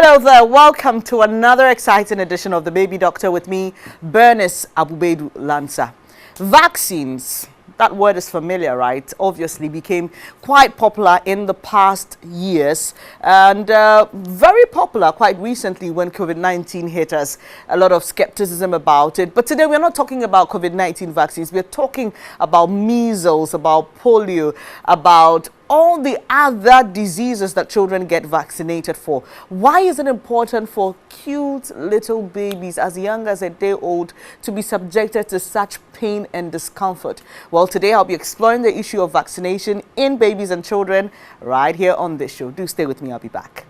Hello there, welcome to another exciting edition of The Baby Doctor with me, Bernice Abubedu Lansa. Vaccines, that word is familiar, right? Obviously became quite popular in the past years and very popular quite recently when COVID-19 hit us. A lot of skepticism about it. But today we're not talking about COVID-19 vaccines. We're talking about measles, about polio, about all the other diseases that children get vaccinated for. Why is it important for cute little babies as young as a day old to be subjected to such pain and discomfort? Well, today I'll be exploring the issue of vaccination in babies and children right here on this show. Do stay with me, I'll be back.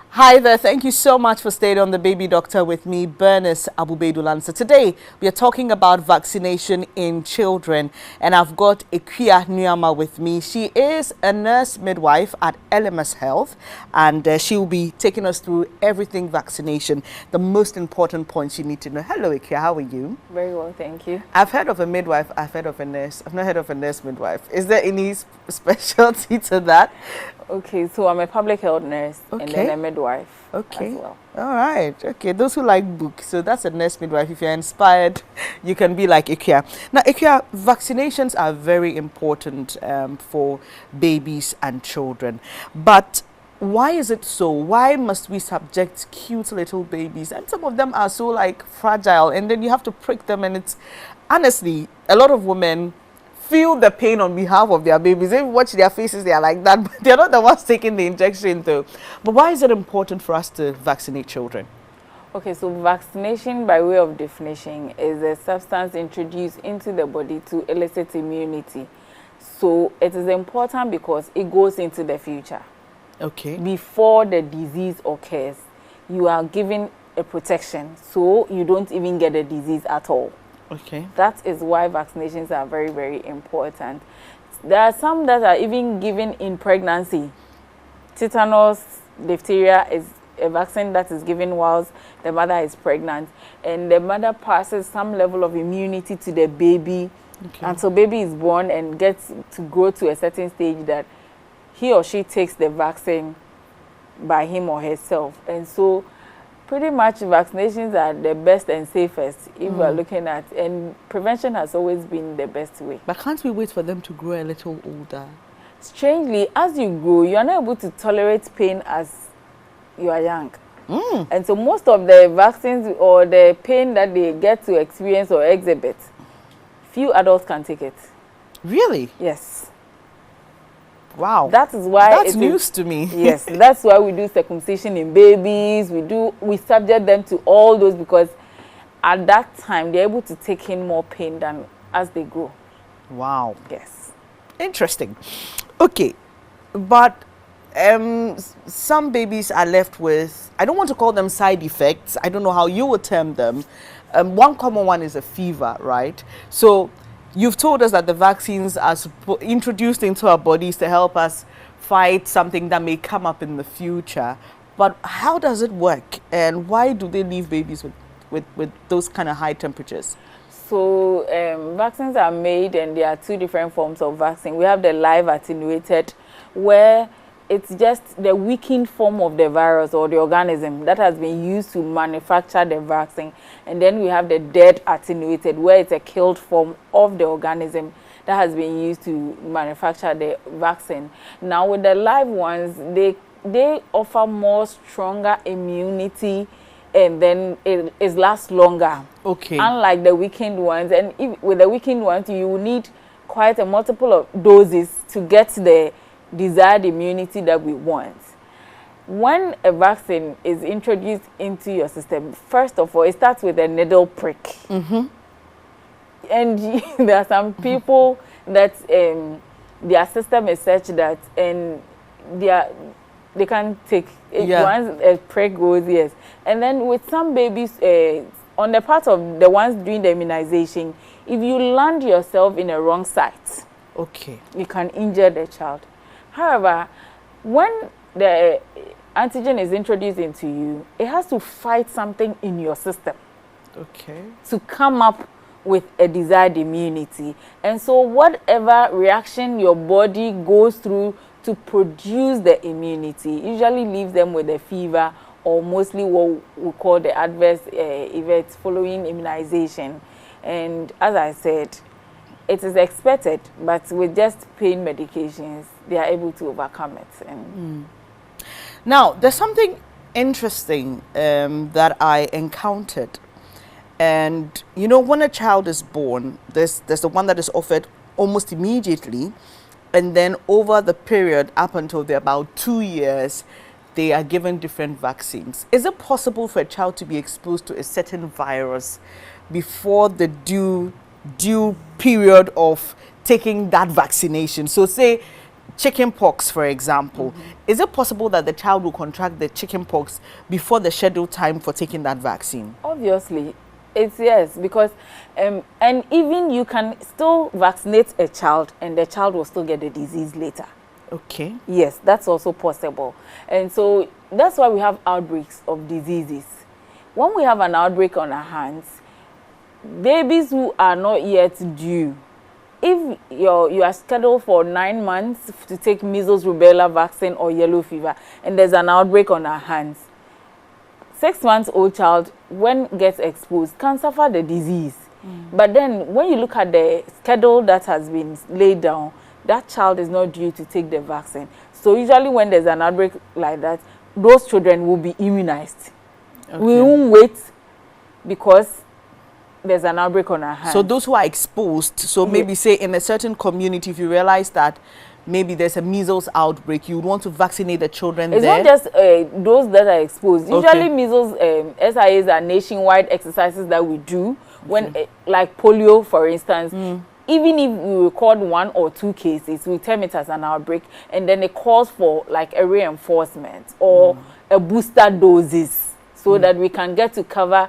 Hi there, thank you so much for staying on The Baby Doctor with me, Bernice Abubedu Lansa. Today, we are talking about vaccination in children, and I've got Ekia Nyama with me. She is a nurse midwife at LMS Health, and she will be taking us through everything vaccination, the most important points you need to know. Hello, Ekia, how are you? Very well, thank you. I've heard of a midwife, I've heard of a nurse. I've not heard of a nurse midwife. Is there any specialty to that? Okay, so I'm a public health nurse and then a midwife as well. All right. Okay, those who like books, so that's a nurse midwife. If you're inspired, you can be like Ikia. Now, Ikia, vaccinations are very important for babies and children. But why is it so? Why must we subject cute little babies? And some of them are so like fragile, and then you have to prick them, and it's honestly a lot of women feel the pain on behalf of their babies. If you watch their faces, they are like that, but they're not the ones taking the injection though. But why is it important for us to vaccinate children? Okay, so vaccination, by way of definition, is a substance introduced into the body to elicit immunity. So it is important because it goes into the future. Okay. Before the disease occurs, you are given a protection, so you don't even get the disease at all. Okay. That is why vaccinations are very, very important. There are some that are even given in pregnancy. Tetanus, diphtheria is a vaccine that is given whilst the mother is pregnant. And the mother passes some level of immunity to the baby until baby is born and gets to grow to a certain stage that he or she takes the vaccine by him or herself. And so pretty much vaccinations are the best and safest if we are looking at, and prevention has always been the best way. But can't we wait for them to grow a little older? Strangely, as you grow, you are not able to tolerate pain as you are young. And so most of the vaccines or the pain that they get to experience or exhibit, few adults can take it. Really? Yes. Wow. That is why that's news to me. Yes, that's why we do circumcision in babies. We subject them to all those because at that time they're able to take in more pain than as they grow. Wow. Yes. Interesting. Okay, but some babies are left with, I don't want to call them side effects. I don't know how you would term them. One common one is a fever, right? So you've told us that the vaccines are introduced into our bodies to help us fight something that may come up in the future. But how does it work? And why do they leave babies with those kind of high temperatures? So vaccines are made, and there are two different forms of vaccine. We have the live attenuated, where it's just the weakened form of the virus or the organism that has been used to manufacture the vaccine. And then we have the dead attenuated, where it's a killed form of the organism that has been used to manufacture the vaccine. Now with the live ones, they offer more stronger immunity, and then it lasts longer. Okay. Unlike the weakened ones, and with the weakened ones, you will need quite a multiple of doses to get the desired immunity that we want. When a vaccine is introduced into your system, first of all, it starts with a needle prick. Mm-hmm. And there are some people that their system is such that they can't take it. Once a prick goes, yes. And then with some babies, on the part of the ones doing the immunization, if you land yourself in a wrong site, okay, you can injure the child. However, when the antigen is introduced into you, it has to fight something in your system, okay, to come up with a desired immunity. And so whatever reaction your body goes through to produce the immunity usually leaves them with a fever, or mostly what we call the adverse events following immunization. And as I said, it is expected, but with just pain medications, they are able to overcome it. And now, there's something interesting that I encountered. And, you know, when a child is born, there's the one that is offered almost immediately. And then over the period up until they're about 2 years, they are given different vaccines. Is it possible for a child to be exposed to a certain virus before the due period of taking that vaccination? So say chicken pox, for example. Is it possible that the child will contract the chicken pox before the scheduled time for taking that vaccine? Obviously, it's yes, because and even you can still vaccinate a child and the child will still get the disease later. Okay. Yes, that's also possible. And so that's why we have outbreaks of diseases. When we have an outbreak on our hands, babies who are not yet due, if you are scheduled for 9 months to take measles, rubella vaccine or yellow fever, and there's an outbreak on our hands, 6 months old child, when gets exposed, can suffer the disease. But then when you look at the schedule that has been laid down, that child is not due to take the vaccine. So usually when there's an outbreak like that, those children will be immunized. Okay. We won't wait because there's an outbreak on our hands. So those who are exposed, so maybe say in a certain community, if you realize that maybe there's a measles outbreak, you would want to vaccinate the children it's there? Not just those that are exposed. Usually measles, SIAs are nationwide exercises that we do when, like polio, for instance. Even if we record 1 or 2 cases, we term it as an outbreak, and then it calls for like a reinforcement or a booster doses so that we can get to cover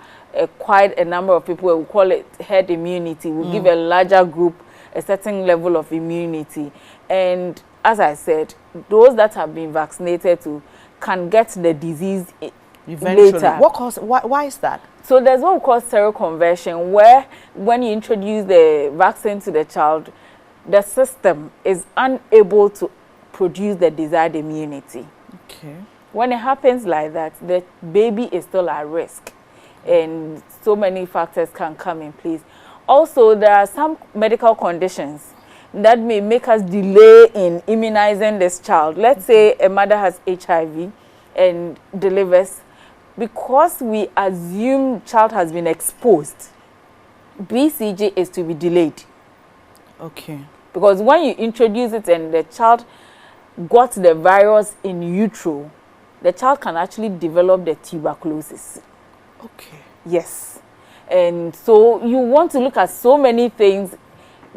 quite a number of people. We call it herd immunity. We give a larger group a certain level of immunity. And as I said, those that have been vaccinated can get the disease eventually later. Why is that? So there's what we call seroconversion, where when you introduce the vaccine to the child, the system is unable to produce the desired immunity. Okay. When it happens like that, the baby is still at risk, and so many factors can come in place. Also, there are some medical conditions that may make us delay in immunizing this child. Let's say a mother has HIV and delivers. Because we assume child has been exposed, BCG is to be delayed. Okay. Because when you introduce it and the child got the virus in utero, the child can actually develop the tuberculosis. Okay. Yes. And so you want to look at so many things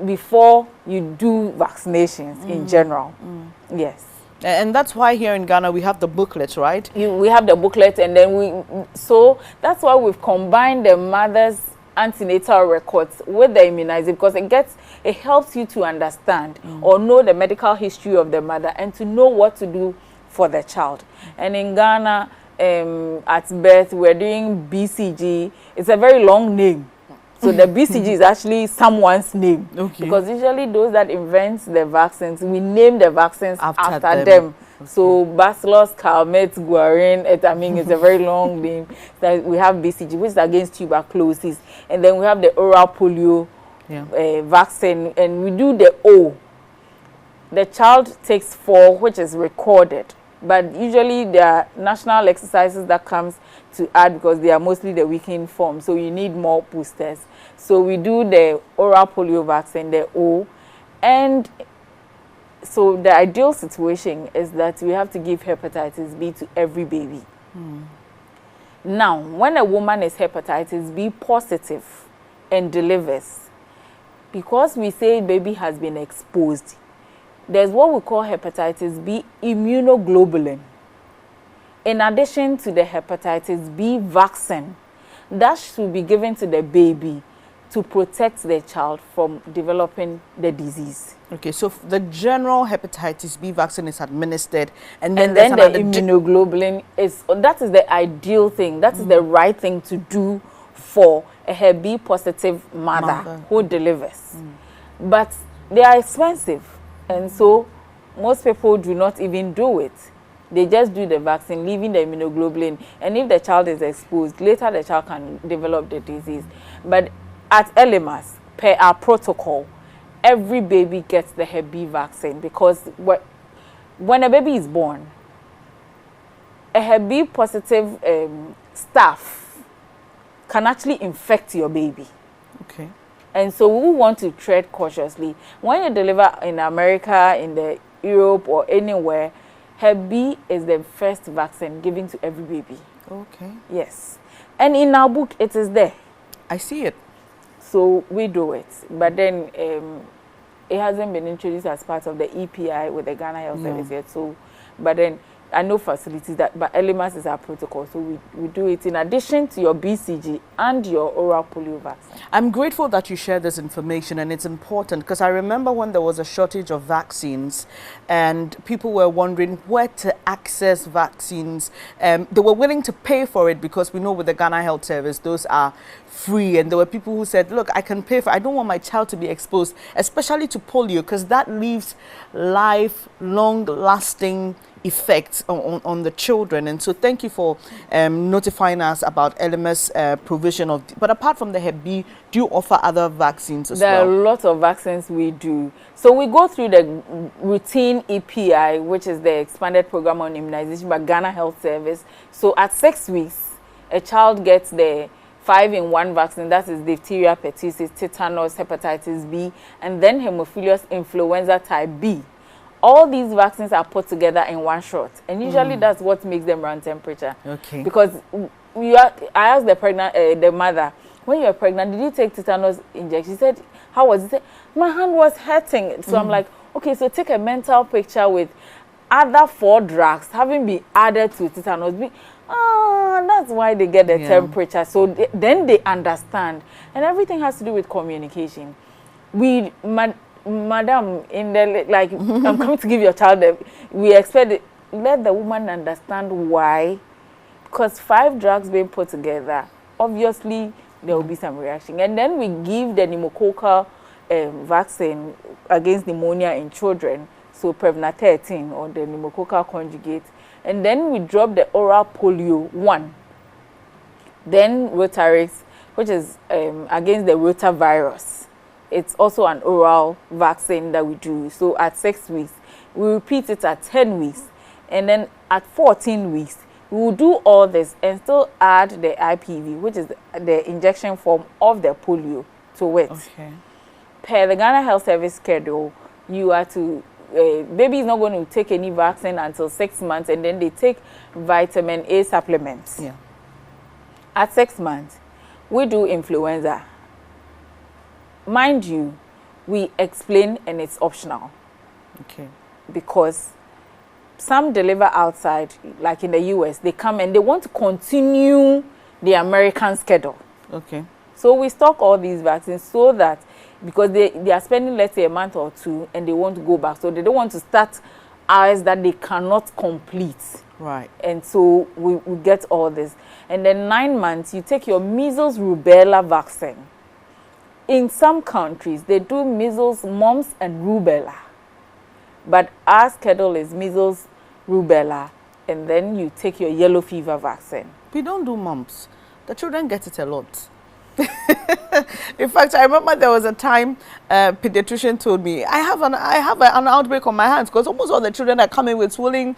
before you do vaccinations in general. Yes. And that's why here in Ghana we have the booklet, right? We have the booklet, and then so that's why we've combined the mother's antenatal records with the immunizing, because it helps you to understand or know the medical history of the mother and to know what to do for the child. And in Ghana, at birth, we're doing BCG. It's a very long name. So the BCG is actually someone's name. Okay. Because usually those that invent the vaccines, we name the vaccines after them. Okay. So Bacillus, Calmette, Guarin, I mean, it's a very long name. That we have BCG, which is against tuberculosis. And then we have the oral polio vaccine, and we do the O. The child takes 4, which is recorded. But usually there are national exercises that comes to add because they are mostly the weakened form. So you need more boosters. So we do the oral polio vaccine, the O. And so the ideal situation is that we have to give hepatitis B to every baby. Now, when a woman is hepatitis B positive and delivers, because we say baby has been exposed, there's what we call hepatitis B immunoglobulin. In addition to the hepatitis B vaccine, that should be given to the baby to protect the child from developing the disease. Okay, so the general hepatitis B vaccine is administered, and then the immunoglobulin that is the ideal thing. That is the right thing to do for a Hep B positive mother who delivers. But they are expensive. And so most people do not even do it. They just do the vaccine, leaving the immunoglobulin. And if the child is exposed, later the child can develop the disease. But at LMS, per our protocol, every baby gets the Hep B vaccine because when a baby is born, a Hep B positive staph can actually infect your baby. Okay. And so we want to tread cautiously. When you deliver in America, in the Europe, or anywhere, Hep B is the first vaccine given to every baby. Okay. Yes. And in our book, it is there. I see it. So we do it. But then it hasn't been introduced as part of the EPI with the Ghana Health Service yet. So, but then I know facilities that, but LMS is our protocol. So we do it in addition to your BCG and your oral polio vaccine. I'm grateful that you share this information, and it's important because I remember when there was a shortage of vaccines and people were wondering where to access vaccines. They were willing to pay for it because we know with the Ghana Health Service, those are free. And there were people who said, look, I can pay for, I don't want my child to be exposed, especially to polio, because that leaves lifelong lasting effects on the children. And so thank you for notifying us about LMS provision of, but apart from the Hep B, do you offer other vaccines as well? There are lots of vaccines we do. So we go through the routine EPI, which is the expanded program on immunization by Ghana Health Service. So at 6 weeks, a child gets the 5-in-1 vaccine, that is diphtheria, pertussis, tetanus, hepatitis B, and then hemophilus influenza type B. All these vaccines are put together in one shot, and usually that's what makes them run temperature. Okay. Because I asked the mother, when you were pregnant, did you take tetanus injection? She said, how was it? She said, my hand was hurting. So I'm like, okay, so take a mental picture with other 4 drugs having been added to tetanus. That's why they get the temperature. So then they understand, and everything has to do with communication. Madam, in the I'm coming to give your child. We expect let the woman understand why, because 5 drugs being put together, obviously there will be some reaction, and then we give the pneumococcal vaccine against pneumonia in children, so Prevnar 13 or the pneumococcal conjugate, and then we drop the oral polio 1, then Rotarix, which is against the rotavirus. It's also an oral vaccine that we do. So at 6 weeks, we repeat it at 10 weeks. And then at 14 weeks, we will do all this and still add the IPV, which is the injection form of the polio, to it. Okay. Per the Ghana Health Service schedule, you are to, baby is not going to take any vaccine until 6 months, and then they take vitamin A supplements. Yeah. At 6 months, we do influenza. Mind you, we explain and it's optional. Okay. Because some deliver outside, like in the US, they come and they want to continue the American schedule. Okay. So we stock all these vaccines so that, because they are spending, let's say, a month or 2 and they want to go back. So they don't want to start hours that they cannot complete. Right. And so we get all this. And then 9 months, you take your measles rubella vaccine. in some countries, they do measles, mumps, and rubella. But our schedule is measles, rubella, and then you take your yellow fever vaccine. We don't do mumps. The children get it a lot. In fact, I remember there was a time pediatrician told me I have an outbreak on my hands because almost all the children are coming with swelling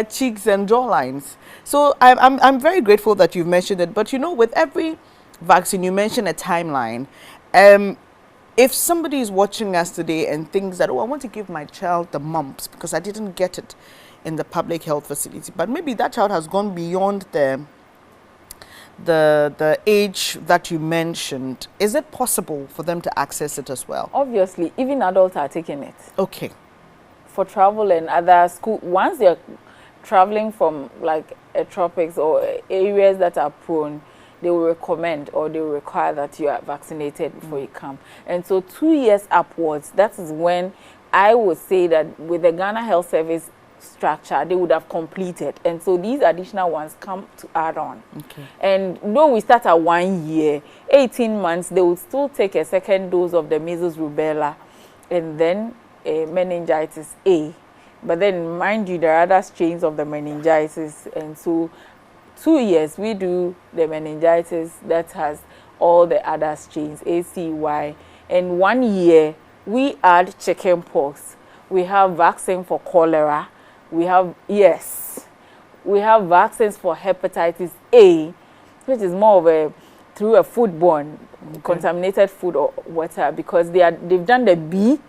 cheeks and jawlines. So I'm very grateful that you've mentioned it. But you know, with every vaccine, you mention a timeline. If somebody is watching us today and thinks that, oh, I want to give my child the mumps because I didn't get it in the public health facility, but maybe that child has gone beyond the age that you mentioned, is it possible for them to access it as well? Obviously, even adults are taking it. Okay. For travel and other school, once they're traveling from like tropics or areas that are prone, they will recommend or they will require that you are vaccinated before you come. And so 2 years upwards, that is when I would say that with the Ghana Health Service structure, they would have completed. And so these additional ones come to add on. Okay. And though we start at 1 year, 18 months, they would still take a second dose of the measles, rubella, and then meningitis A. But then, mind you, there are other strains of the meningitis. And so 2 years, we do the meningitis that has all the other strains, A, C, Y. And 1 year, we add chicken pox. We have vaccine for cholera. We have, we have vaccines for hepatitis A, which is more of a through a foodborne, contaminated food or water, because they've done the B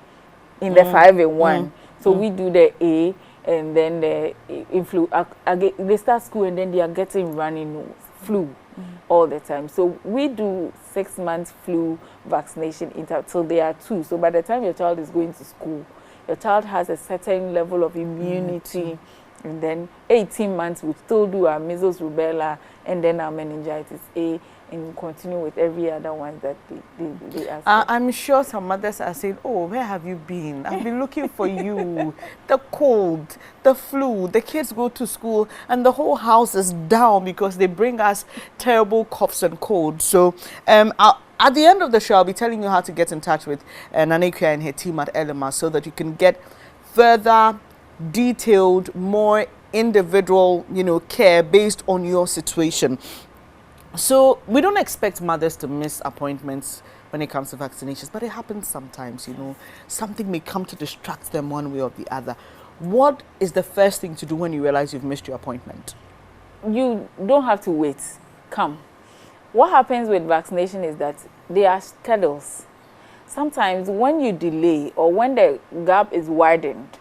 in the 5-in-1. So we do the A, and then the they start school and then they are getting running flu all the time. So we do 6 months flu vaccination until they are 2. So by the time your child is going to school, your child has a certain level of immunity, and then 18 months we still do our measles, rubella, and then our meningitis A, and continue with every other one that they ask. I'm sure some mothers are saying, oh, where have you been? I've been looking for you. The cold, the flu, the kids go to school, and the whole house is down because they bring us terrible coughs and colds. So at the end of the show, I'll be telling you how to get in touch with Nanekia and her team at Elima so that you can get further detailed, more individual, care based on your situation. So we don't expect mothers to miss appointments when it comes to vaccinations, but it happens sometimes, Something may come to distract them one way or the other. What is the first thing to do when you realize you've missed your appointment? You don't have to wait. Come. What happens with vaccination is that there are schedules. Sometimes when you delay or when the gap is widened,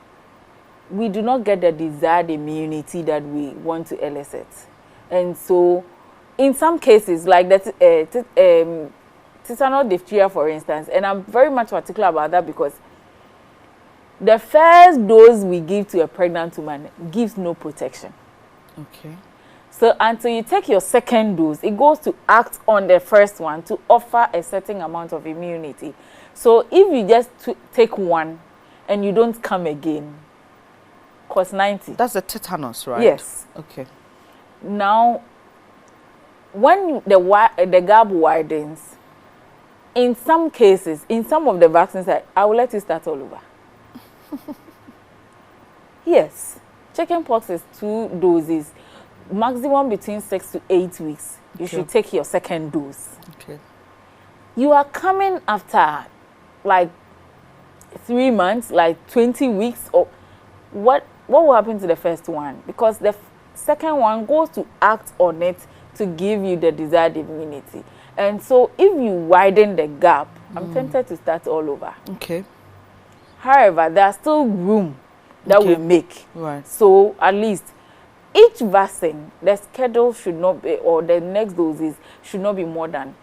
we do not get the desired immunity that we want to elicit. And so in some cases, like that tetanus diphtheria, for instance, and I'm very much particular about that because the first dose we give to a pregnant woman gives no protection. Okay. So until you take your second dose, it goes to act on the first one to offer a certain amount of immunity. So if you just take one and you don't come again, cost 90. That's the tetanus, right? Yes. Okay. Now, when the gap widens, in some cases, in some of the vaccines, I will let you start all over. Yes. Chickenpox is 2 doses. Maximum between 6 to 8 weeks. You should take your second dose. Okay. You are coming after like 3 months, like 20 weeks, or what will happen to the first one? Because the second one goes to act on it to give you the desired immunity. And so if you widen the gap, I'm tempted to start all over. Okay. However, there's still room that we make. Right. So at least each vaccine, the schedule should not be, or the next doses should not be more than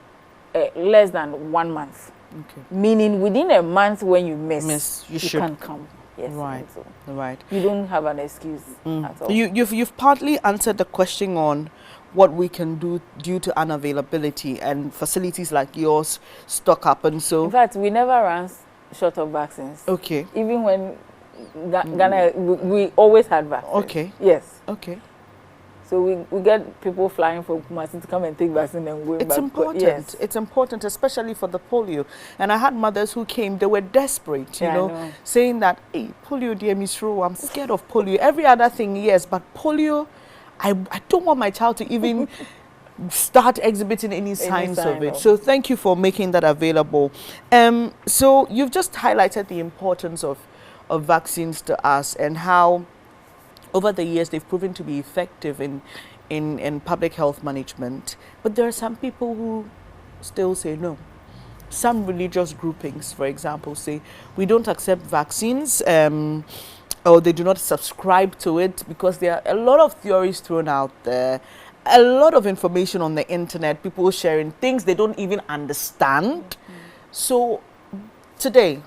less than 1 month. Okay. Meaning within a month when you miss you should come. Yes. Right. So right. You don't have an excuse at all. You've partly answered the question on what we can do due to unavailability, and facilities like yours stock up, and so. In fact, we never ran short of vaccines. Okay. Even when Ghana, we always had vaccines. Okay. Yes. Okay. So we get people flying from Kumasi to come and take vaccine and going back. It's important. Yes. It's important, especially for the polio. And I had mothers who came, they were desperate, you know, saying that, hey, polio, dear Miss Ro, I'm scared of polio. Every other thing, yes, but polio, I don't want my child to even start exhibiting any signs of it. So thank you for making that available. So you've just highlighted the importance of vaccines to us and how over the years they've proven to be effective in public health management. But there are some people who still say no. Some religious groupings, for example, say we don't accept vaccines, or they do not subscribe to it because there are a lot of theories thrown out there, a lot of information on the internet, people sharing things they don't even understand. So today,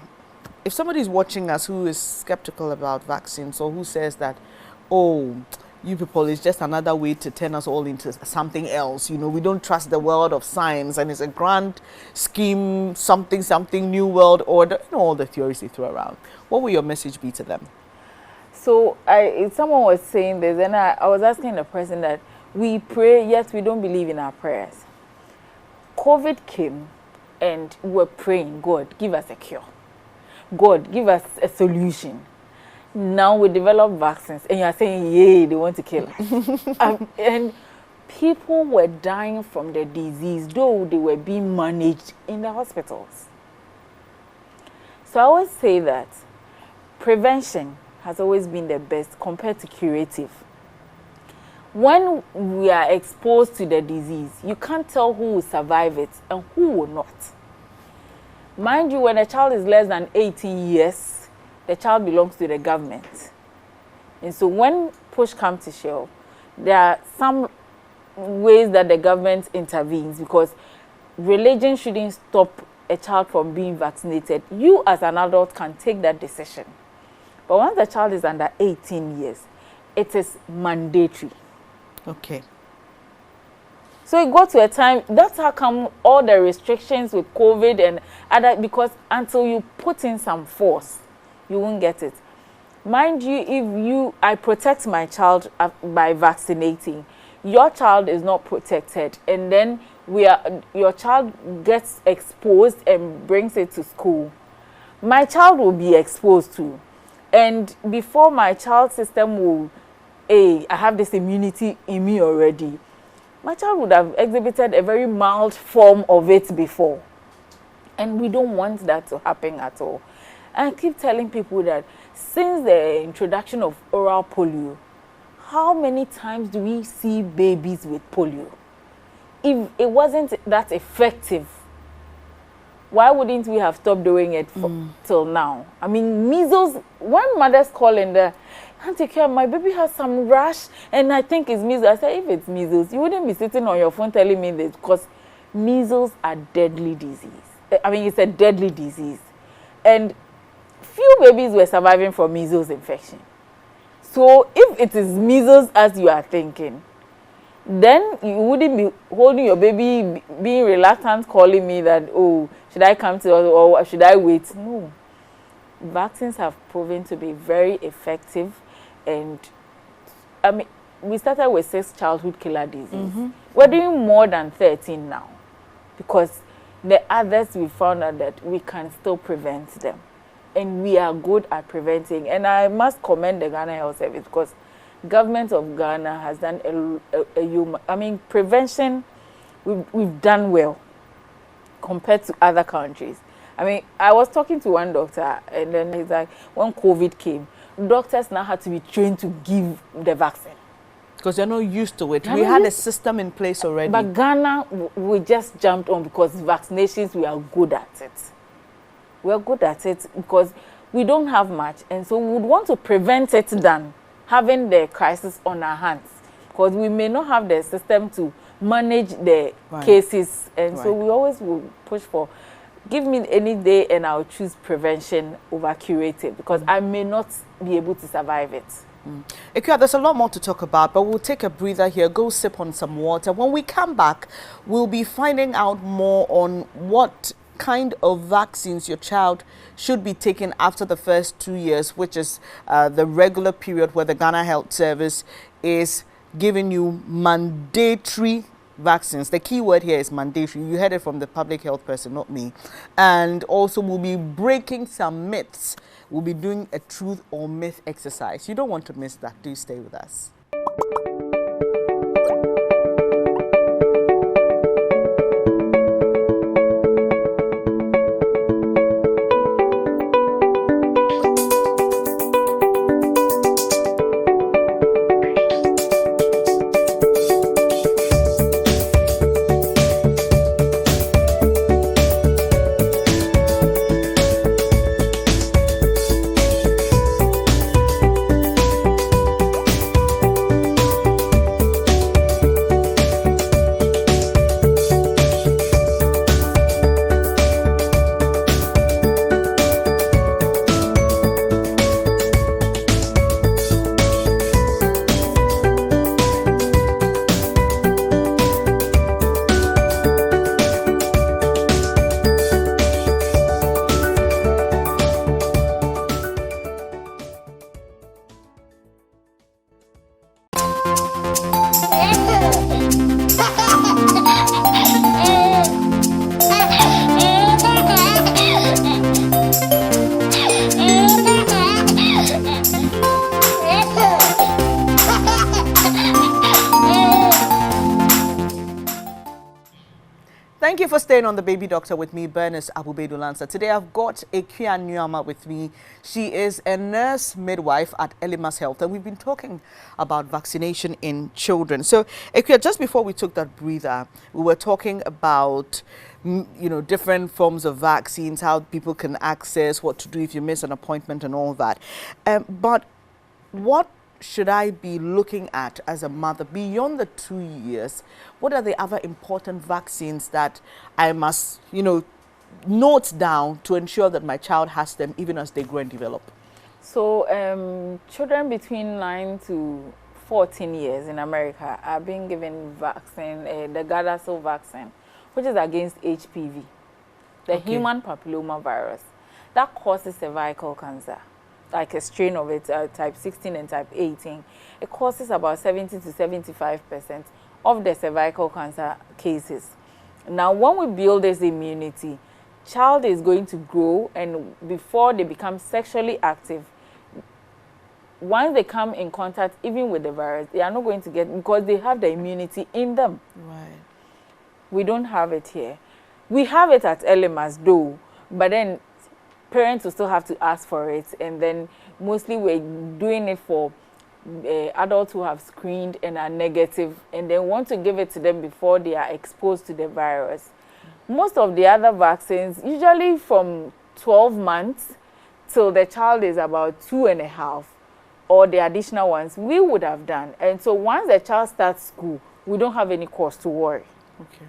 if somebody is watching us who is skeptical about vaccines or who says that, oh, you people, it's just another way to turn us all into something else, you know, we don't trust the world of science and it's a grand scheme, something new world order, you know, all the theories they throw around, what will your message be to them? So someone was saying this, and I was asking the person that we pray, yet we don't believe in our prayers. COVID came and we were praying, God, give us a cure. God, give us a solution. Now we develop vaccines, and you are saying, yay, they want to kill us. And people were dying from the disease, though they were being managed in the hospitals. So I always say that prevention has always been the best compared to curative. When we are exposed to the disease, you can't tell who will survive it and who will not. Mind you, when a child is less than 18 years, the child belongs to the government. And so when push comes to shove, there are some ways that the government intervenes because religion shouldn't stop a child from being vaccinated. You as an adult can take that decision. But once the child is under 18 years, it is mandatory. Okay. So it got to a time, that's how come all the restrictions with COVID and other, because until you put in some force, you won't get it. Mind you, I protect my child by vaccinating. Your child is not protected, and then your child gets exposed and brings it to school. My child will be exposed too. And before my child's system will, I have this immunity in me already, my child would have exhibited a very mild form of it before. And we don't want that to happen at all. And I keep telling people that since the introduction of oral polio, how many times do we see babies with polio? If it wasn't that effective, why wouldn't we have stopped doing it till now? I mean, measles, when mothers call in there, Auntie Care, my baby has some rash and I think it's measles. I said, if it's measles, you wouldn't be sitting on your phone telling me this, because measles are deadly disease. I mean, it's a deadly disease. And few babies were surviving from measles infection. So if it is measles as you are thinking, then you wouldn't be holding your baby, being reluctant, calling me that, oh, should I come to or should I wait? No. Vaccines have proven to be very effective. And I mean, we started with 6 childhood killer diseases. We're doing more than 13 now, because the others we found out that we can still prevent them. And we are good at preventing. And I must commend the Ghana Health Service, because government of Ghana has done prevention, we've done well compared to other countries. I mean, I was talking to one doctor, and then he's like, when COVID came, doctors now had to be trained to give the vaccine. Because they're not used to it. We had a system in place already. But Ghana, we just jumped on because vaccinations, we are good at it. We're good at it because we don't have much. And so we would want to prevent it than having the crisis on our hands. Because we may not have the system to manage the cases. And so we always will push for, give me any day and I'll choose prevention over curative, because I may not be able to survive it. Ikea, there's a lot more to talk about, but we'll take a breather here, go sip on some water. When we come back, we'll be finding out more on what kind of vaccines your child should be taking after the first 2 years, which is the regular period where the Ghana Health Service is giving you mandatory vaccines. The key word here is mandatory. You heard it from the public health person, not me. And also we'll be breaking some myths. We'll be doing a truth or myth exercise. You don't want to miss that. Do stay with us. Thank you for staying on The Baby Doctor with me, Bernice Abubedu-Lansa. Today I've got Ekia Nyama with me. She is a nurse midwife at Elimas Health, and we've been talking about vaccination in children. So, Ekia, just before we took that breather, we were talking about different forms of vaccines, how people can access, what to do if you miss an appointment and all that. But what should I be looking at as a mother beyond the 2 years? What are the other important vaccines that I must, note down to ensure that my child has them even as they grow and develop? So children between 9 to 14 years in America are being given vaccine, the Gardasil vaccine, which is against HPV, the human papilloma virus that causes cervical cancer. Like a strain of it, type 16 and type 18, it causes about 70 to 75% of the cervical cancer cases. Now, when we build this immunity, child is going to grow, and before they become sexually active, once they come in contact even with the virus, they are not going to get, because they have the immunity in them. Right. We don't have it here. We have it at Elimas though, but then parents will still have to ask for it, and then mostly we're doing it for adults who have screened and are negative, and they want to give it to them before they are exposed to the virus. Most of the other vaccines, usually from 12 months till the child is about 2.5, or the additional ones, we would have done. And so once the child starts school, we don't have any cause to worry. Okay.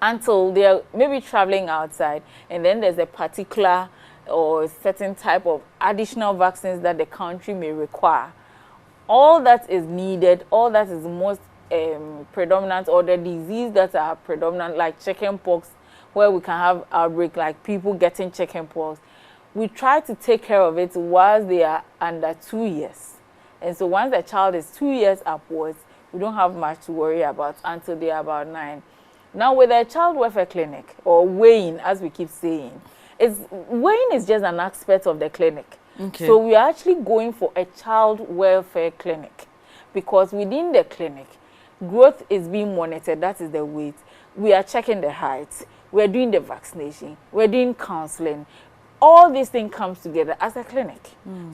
Until they're maybe traveling outside, and then there's a particular or certain type of additional vaccines that the country may require. All that is needed, all that is most predominant, or the disease that are predominant, like chickenpox, where we can have outbreak, like people getting chickenpox. We try to take care of it while they are under 2 years. And so once the child is 2 years upwards, we don't have much to worry about until they are about 9. Now, with a child welfare clinic, or weighing, as we keep saying, weighing is just an aspect of the clinic. Okay. So we are actually going for a child welfare clinic, because within the clinic, growth is being monitored. That is the weight. We are checking the height. We are doing the vaccination. We are doing counseling. All these things comes together as a clinic.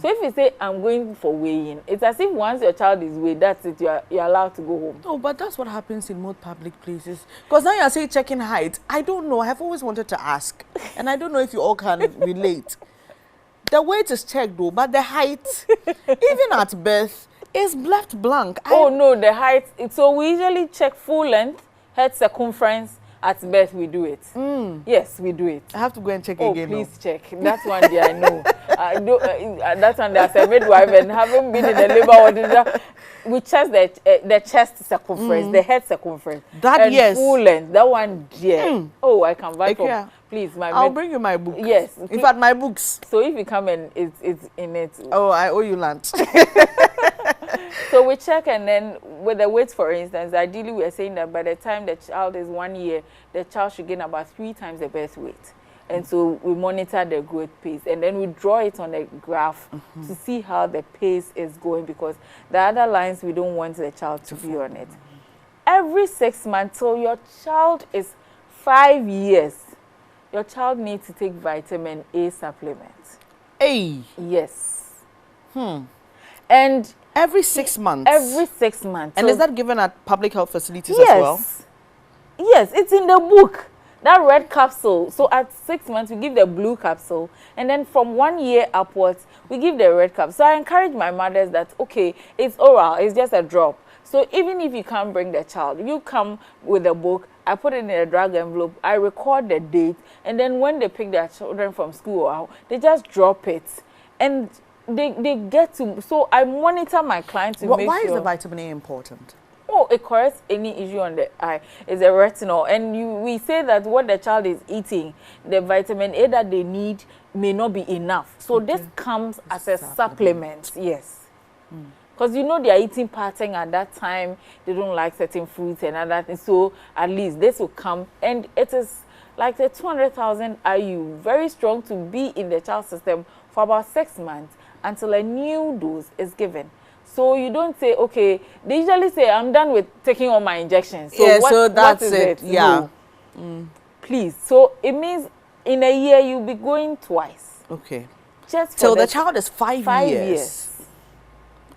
So if you say, I'm going for weighing, it's as if once your child is weighed, that's it, you're allowed to go home. No, but that's what happens in most public places. Because now you're saying checking height. I don't know. I have always wanted to ask. And I don't know if you all can relate. The weight is checked though, but the height, even at birth, is left blank. No, the height. So we usually check full length, head circumference. At birth, we do it. Yes, we do it. I have to go and check again. Please check. That's one day I know. That's one day as a midwife, and having been in the labor order, we check the chest circumference, the head circumference. That, and yes. full length. That one, yeah. Oh, I can buy from. Please, I'll bring you my book. Yes. In fact, my books. So if you come and it's in it. Oh, I owe you lunch. So we check, and then with the weight, for instance, ideally we are saying that by the time the child is 1 year, the child should gain about 3 times the birth weight. And so we monitor the growth pace, and then we draw it on a graph to see how the pace is going, because the other lines we don't want the child to be on it. Every 6 months, so your child is 5 years, your child needs to take vitamin A supplements. Hey. Yes. And every 6 months. Every 6 months. And so is that given at public health facilities as well? Yes, it's in the book. That red capsule. So at 6 months, we give the blue capsule. And then from 1 year upwards, we give the red capsule. So I encourage my mothers that, okay, it's oral. It's just a drop. So even if you can't bring the child, you come with a book. I put it in a drug envelope. I record the date. And then when they pick their children from school out, they just drop it. And they get to... So I monitor my clients to make sure... Why is the vitamin A important? Oh, it corrects any issue on the eye. It's a retinol. And we say that what the child is eating, the vitamin A that they need may not be enough. So this comes as a supplement. Yes. Because you know they are eating pattern at that time. They don't like certain fruits and other things. So at least this will come. And it is like the 200,000 IU, very strong to be in the child system for about 6 months until a new dose is given. So you don't say, okay, they usually say, I'm done with taking all my injections. So yeah, what, so that's what is it. Yeah. No. Please. So it means in a year you'll be going twice. Okay. Just so the child is 5 years. Years.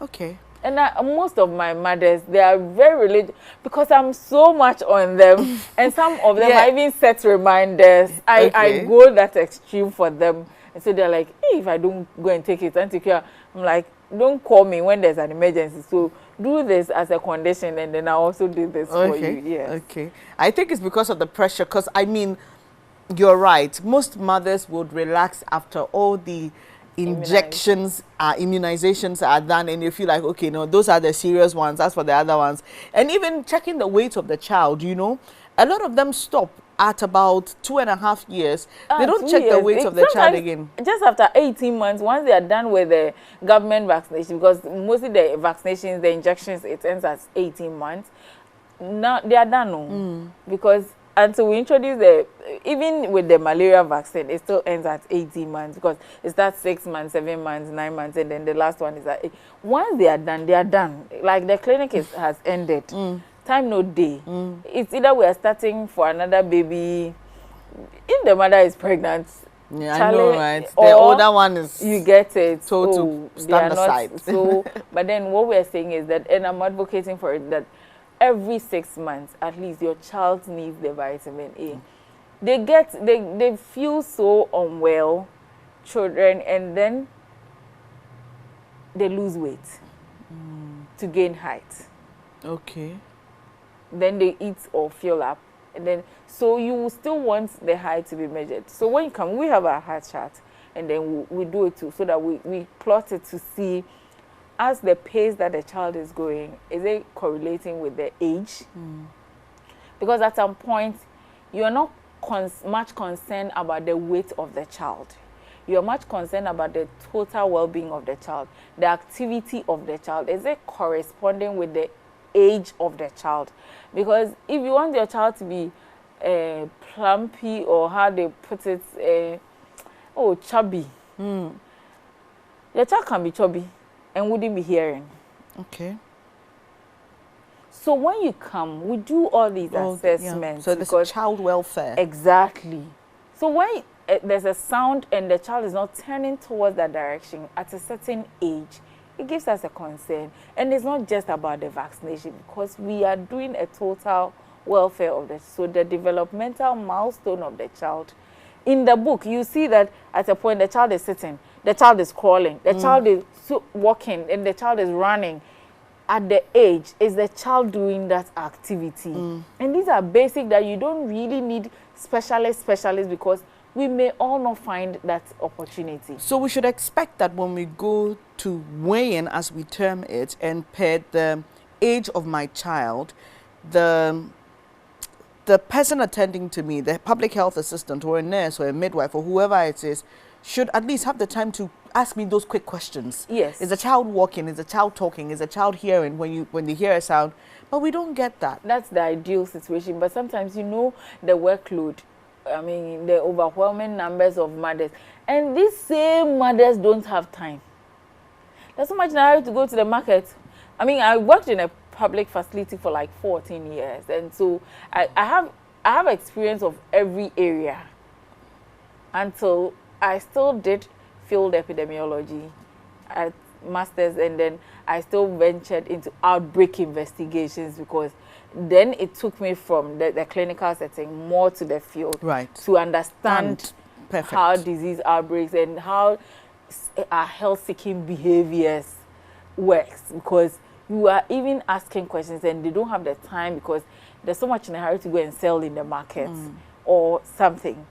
Okay. And most of my mothers, they are very religious because I'm so much on them. And some of them, I even set reminders. I go that extreme for them. And so they're like, hey, if I don't go and take it, I'm like, don't call me when there's an emergency. So do this as a condition, and then I also do this for you. Yes. Okay. I think it's because of the pressure, because I mean, you're right. Most mothers would relax after all the injections, immunizations are done, and you feel like, okay, no, those are the serious ones. As for the other ones, and even checking the weight of the child, you know, a lot of them stop at about 2.5 years. They don't check the weight of the child again. Just after 18 months, once they are done with the government vaccination, because mostly the vaccinations, the injections, it ends at 18 months. Now they are done, because until we introduce even with the malaria vaccine, it still ends at 18 months, because it starts 6 months, 7 months, 9 months, and then the last one is at 8. Once they are done, they are done. Like the clinic has ended. Time no day. It's either we are starting for another baby, if the mother is pregnant. Yeah, I know, right? The older one is, you get it. To stand aside. So, but then what we are saying is that, and I'm advocating for it, that every 6 months, at least, your child needs the vitamin A. They feel so unwell, children, and then they lose weight to gain height. Okay. Then they eat or fill up, and then so you still want the height to be measured. So when you come, we have our height chart, and then we do it too, so that we plot it to see, as the pace that the child is going, is it correlating with the age? Because at some point, you are not much concerned about the weight of the child. You are much concerned about the total well-being of the child, the activity of the child. Is it corresponding with the age of the child? Because if you want your child to be plumpy, or how they put it, chubby, your child can be chubby and wouldn't be hearing. Okay. So when you come, we do all these assessments. So there's child welfare. Exactly. So when there's a sound and the child is not turning towards that direction at a certain age, it gives us a concern. And it's not just about the vaccination, because we are doing a total welfare of the, so the developmental milestone of the child. In the book, you see that at a point the child is sitting, the child is crawling, the child is walking, and the child is running. At the age, is the child doing that activity? And these are basic that you don't really need specialists, because we may all not find that opportunity. So we should expect that when we go to weigh in, as we term it, and per the age of my child, the person attending to me, the public health assistant or a nurse or a midwife or whoever it is, should at least have the time to ask me those quick questions. Yes. Is the child walking? Is the child talking? Is the child hearing when they hear a sound? But we don't get that. That's the ideal situation. But sometimes, you know, the workload, I mean, the overwhelming numbers of mothers. And these same mothers don't have time. There's so much in a hurry to go to the market. I mean, I worked in a public facility for like 14 years. And so I have experience of every area until I still did field epidemiology at master's, and then I still ventured into outbreak investigations, because then it took me from the clinical setting more to the field, right, to understand how disease outbreaks and how our health-seeking behaviors works, because you are even asking questions and they don't have the time because there's so much in a hurry to go and sell in the market or something.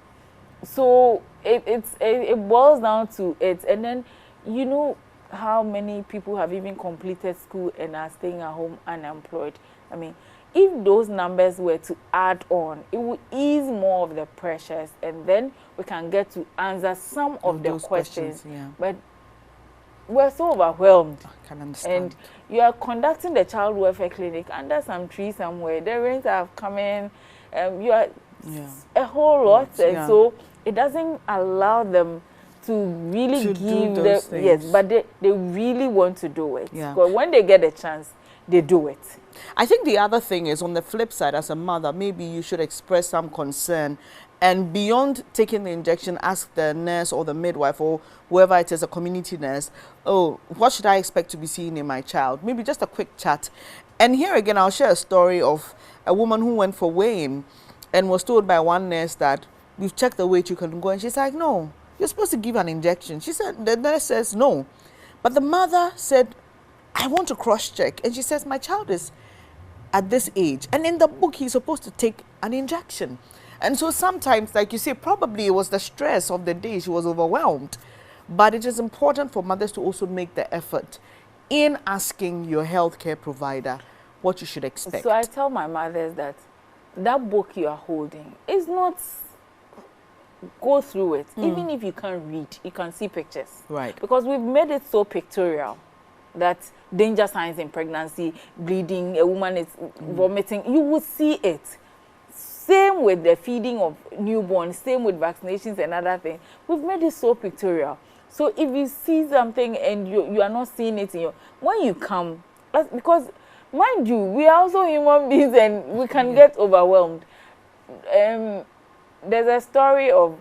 So it boils down to it. And then, you know, how many people have even completed school and are staying at home unemployed. I mean, if those numbers were to add on, it would ease more of the pressures, and then we can get to answer some of the questions. Yeah. But we're so overwhelmed. I can understand. And you are conducting the child welfare clinic under some tree somewhere. The rains are coming. You are a whole lot, and so it doesn't allow them to really give the things. Yes, but they really want to do it. Yeah. Because when they get a chance, they do it. I think the other thing is, on the flip side, as a mother, maybe you should express some concern, and beyond taking the injection, ask the nurse or the midwife or whoever it is, a community nurse, oh, what should I expect to be seeing in my child? Maybe just a quick chat. And here again, I'll share a story of a woman who went for weighing and was told by one nurse that we've checked the weight, you can go. And she's like, no, you're supposed to give an injection. She said, the nurse says no. But the mother said, I want to cross-check. And she says, my child is at this age. And in the book, he's supposed to take an injection. And so sometimes, like you say, probably it was the stress of the day. She was overwhelmed. But it is important for mothers to also make the effort in asking your healthcare provider what you should expect. So I tell my mothers that that book you are holding is not, go through it. Even if you can't read, you can see pictures. Right. Because we've made it so pictorial that danger signs in pregnancy, bleeding, a woman is vomiting, you will see it. Same with the feeding of newborns, same with vaccinations and other things. We've made it so pictorial. So if you see something and you are not seeing it in your, when you come, because mind you, we are also human beings and we can get overwhelmed. There's a story of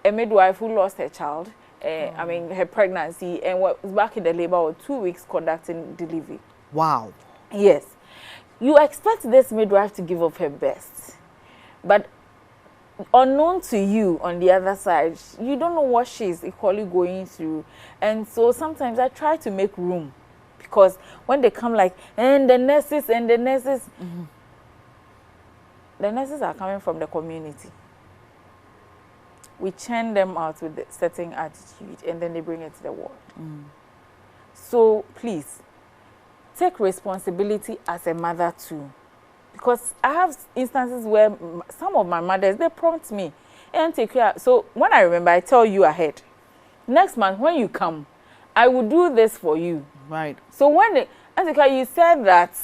a midwife who lost her child, I mean her pregnancy, and was back in the labor or 2 weeks conducting delivery. Wow. Yes. You expect this midwife to give up her best, but unknown to you on the other side, you don't know what she's equally going through. And so sometimes I try to make room, because when they come like, and the nurses, the nurses are coming from the community. We churn them out with a certain attitude, and then they bring it to the ward. So please, take responsibility as a mother too. Because I have instances where some of my mothers, they prompt me and take care. So when I remember, I tell you ahead. Next month, when you come, I will do this for you. Right. So when they, Antika, you said that.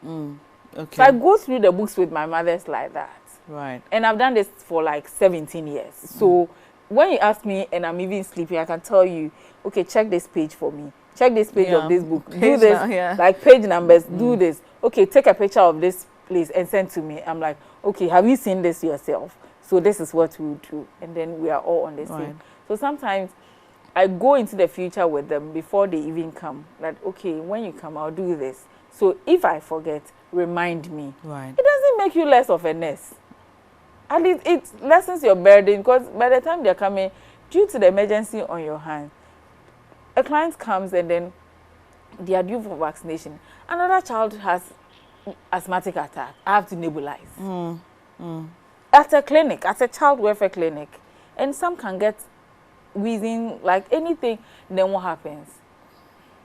Okay. So I go through the books with my mothers like that. Right. And I've done this for like 17 years. So when you ask me and I'm even sleeping, I can tell you, okay, check this page for me. Check this page of this book. Do this, like page numbers, do this. Okay, take a picture of this place and send to me. I'm like, okay, have you seen this yourself? So this is what we do. And then we are all on the same. So sometimes I go into the future with them before they even come. That, okay, when you come, I'll do this. So if I forget, remind me. Right. It doesn't make you less of a nurse. At least it lessens your burden, because by the time they're coming, due to the emergency on your hand, a client comes and then they are due for vaccination. Another child has asthmatic attack. I have to nebulize. At a clinic, at a child welfare clinic. And some can get wheezing, like anything. Then what happens?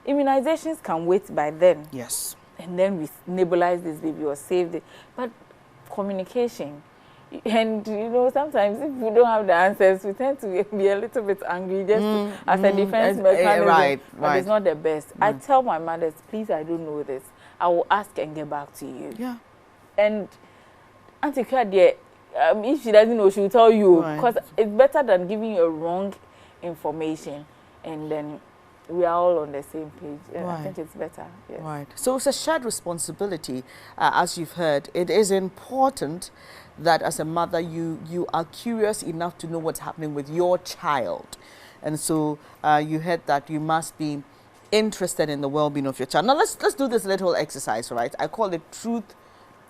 Immunizations can wait by then. Yes. And then we nebulize this baby or save it. But communication, And you know, sometimes if we don't have the answers, we tend to be a little bit angry just as a defense mechanism. Right, but it's not the best. I tell my mothers, please, I don't know this. I will ask and get back to you. Yeah. And Auntie Claudia, if she doesn't know, she will tell you, because it's better than giving you wrong information, and then we are all on the same page. I think it's better. Yes. Right. So it's a shared responsibility, as you've heard. It is important that as a mother, you are curious enough to know what's happening with your child. And so you heard that you must be interested in the well-being of your child. Now let's do this little exercise, right? I call it truth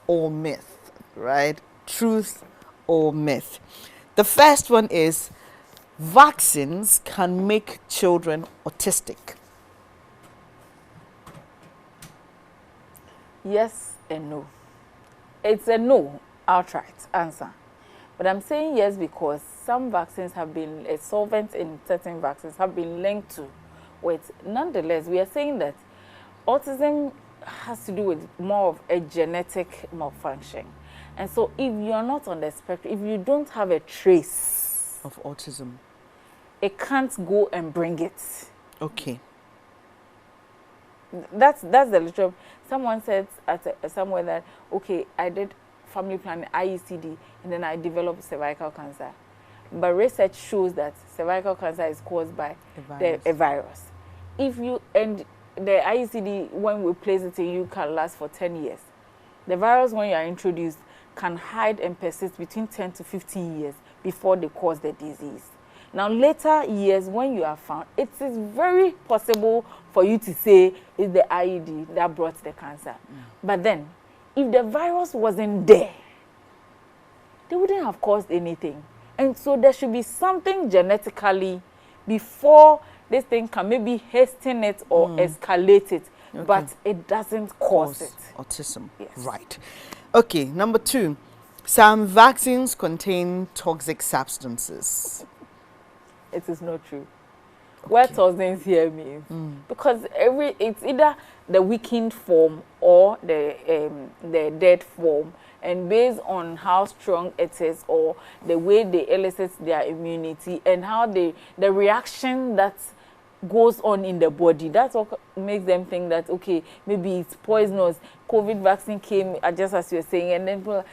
or myth, right? Truth or myth. The first one is vaccines can make children autistic. Yes and no. It's a no outright answer. But I'm saying yes because some vaccines have been, solvents in certain vaccines have been linked to with. Nonetheless, we are saying that autism has to do with more of a genetic malfunction. And so if you're not on the spectrum, if you don't have a trace of autism, it can't go and bring it. Okay. That's the literal. Someone said somewhere that, okay, I did family planning, IECD, and then I developed cervical cancer. But research shows that cervical cancer is caused by a virus. If you, and the IECD, when we place it in you, can last for 10 years. The virus, when you are introduced, can hide and persist between 10 to 15 years before they cause the disease. Now, later years, when you are found, it is very possible for you to say it's the IED that brought the cancer. But then, if the virus wasn't there, they wouldn't have caused anything. And so there should be something genetically before this thing can maybe hasten it or escalate it, but it doesn't cause it. Autism. Yes. Right. Okay, number 2. Some vaccines contain toxic substances. It is not true. What toxins here means, because it's either the weakened form or the dead form, and based on how strong it is or the way they elicit their immunity and how the reaction that goes on in the body, that's what makes them think that, okay, maybe it's poisonous. COVID vaccine came, just as you were saying, and then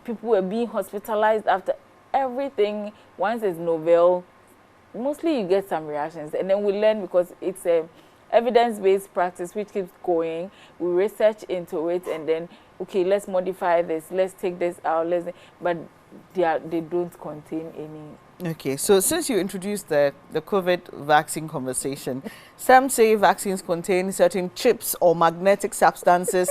people were being hospitalized after everything. Once it's novel, mostly you get some reactions, and then we learn because it's a evidence-based practice which keeps going. We research into it, and then, okay, let's modify this, let's take this out, but they don't contain any. Okay, so since you introduced the COVID vaccine conversation, some say vaccines contain certain chips or magnetic substances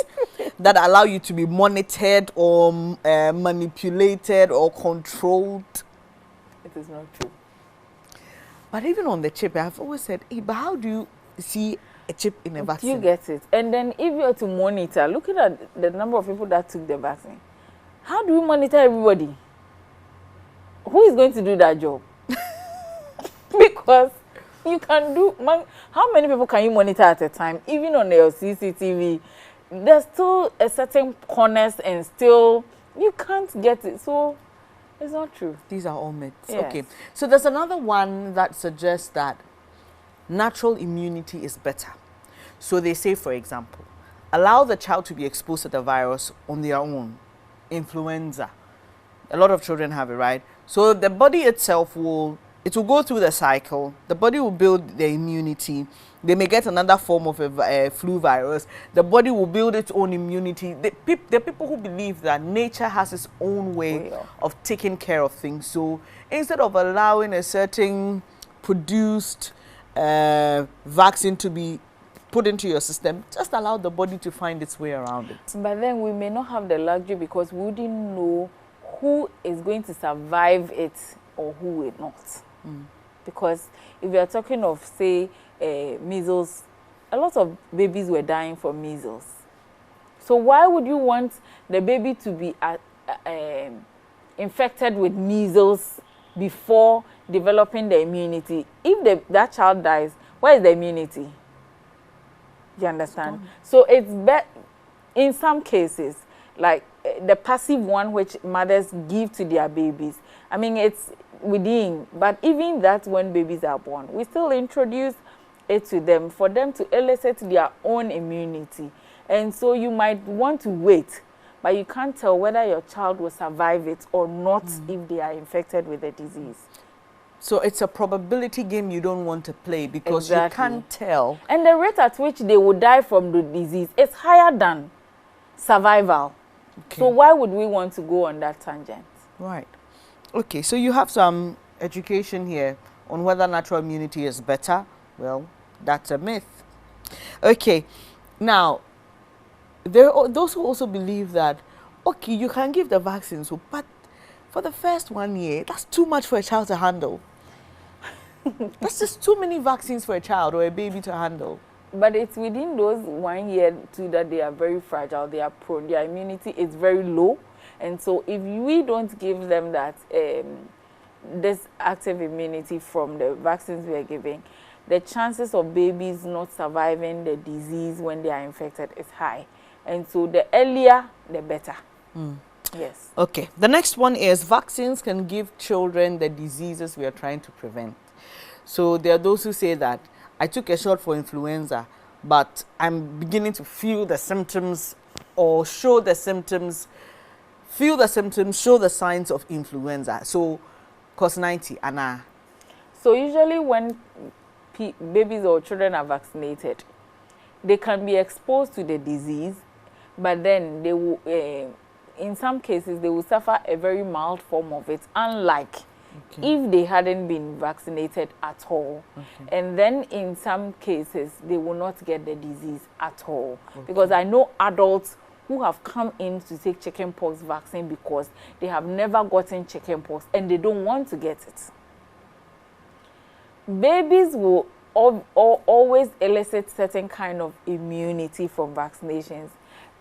that allow you to be monitored or manipulated or controlled. It is not true. But even on the chip, I've always said, hey, but how do you see a chip in a vaccine? You get it. And then if you are to monitor, looking at the number of people that took the vaccine, how do we monitor everybody? Who is going to do that job? Because you can do, how many people can you monitor at a time? Even on your CCTV, there's still a certain corners and still, you can't get it. So, it's not true. These are all myths. Yes. Okay. So there's another one that suggests that natural immunity is better. So they say, for example, allow the child to be exposed to the virus on their own. Influenza. A lot of children have it, right? So the body itself will go through the cycle. The body will build the immunity. They may get another form of a flu virus. The body will build its own immunity. The people who believe that nature has its own way of taking care of things. So instead of allowing a certain produced vaccine to be put into your system, just allow the body to find its way around it. But then we may not have the luxury because we wouldn't know who is going to survive it or who will not. Because if we are talking of, say, measles, a lot of babies were dying from measles. So why would you want the baby to be infected with measles before developing the immunity? If that child dies, where is the immunity? You understand? So it's in some cases, like the passive one which mothers give to their babies. I mean, it's within, but even that when babies are born, we still introduce it to them for them to elicit their own immunity. And so you might want to wait, but you can't tell whether your child will survive it or not if they are infected with the disease. So it's a probability game you don't want to play because you can't tell. And the rate at which they will die from the disease is higher than survival. Okay. So why would we want to go on that tangent? Right. Okay, so you have some education here on whether natural immunity is better. Well, that's a myth. Okay, now, there are those who also believe that, okay, you can give the vaccines, but for the first 1 year, that's too much for a child to handle. That's just too many vaccines for a child or a baby to handle. But it's within those 1 year too that they are very fragile, they are prone, their immunity is very low. And so if we don't give them that, this active immunity from the vaccines we are giving, the chances of babies not surviving the disease when they are infected is high. And so the earlier, the better. Yes. Okay. The next one is vaccines can give children the diseases we are trying to prevent. So there are those who say that I took a shot for influenza, but I'm beginning to feel the symptoms or show the symptoms, show the signs of influenza. So, cause 90, Anna. So usually when babies or children are vaccinated, they can be exposed to the disease, but then they will, in some cases, they will suffer a very mild form of it, unlike if they hadn't been vaccinated at all. And then in some cases, they will not get the disease at all. Because I know adults who have come in to take chickenpox vaccine because they have never gotten chickenpox and they don't want to get it. Babies will always elicit certain kind of immunity from vaccinations.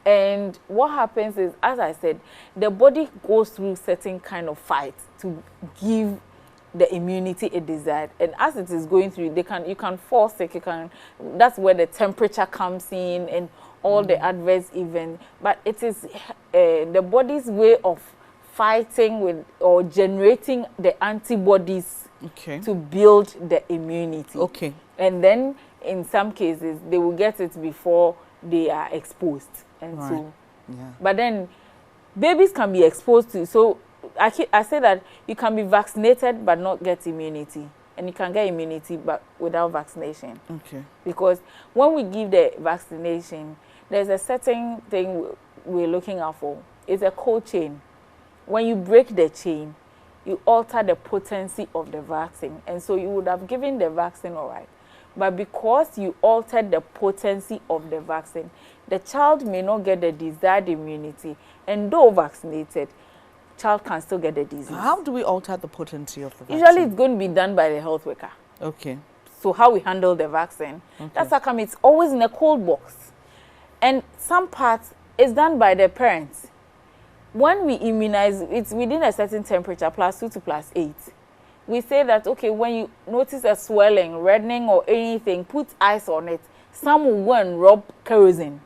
And what happens is, as I said, the body goes through certain kind of fights to give the immunity it desired. And as it is going through, you can fall sick. That's where the temperature comes in and all the adverse events. But it is the body's way of fighting with or generating the antibodies to build the immunity. And then in some cases, they will get it before they are exposed. And so, but then babies can be exposed to. So I say that you can be vaccinated but not get immunity, and you can get immunity but without vaccination. Because when we give the vaccination, there's a certain thing we're looking out for. It's a cold chain. When you break the chain, you alter the potency of the vaccine, and so you would have given the vaccine all right. But because you altered the potency of the vaccine, the child may not get the desired immunity. And though vaccinated, child can still get the disease. How do we alter the potency of the vaccine? Usually it's going to be done by the health worker. So how we handle the vaccine. That's how come it's always in a cold box. And some parts is done by the parents. When we immunize, it's within a certain temperature, +2 to +8. We say that, okay, when you notice a swelling, reddening or anything, put ice on it. Some will go and rub kerosene.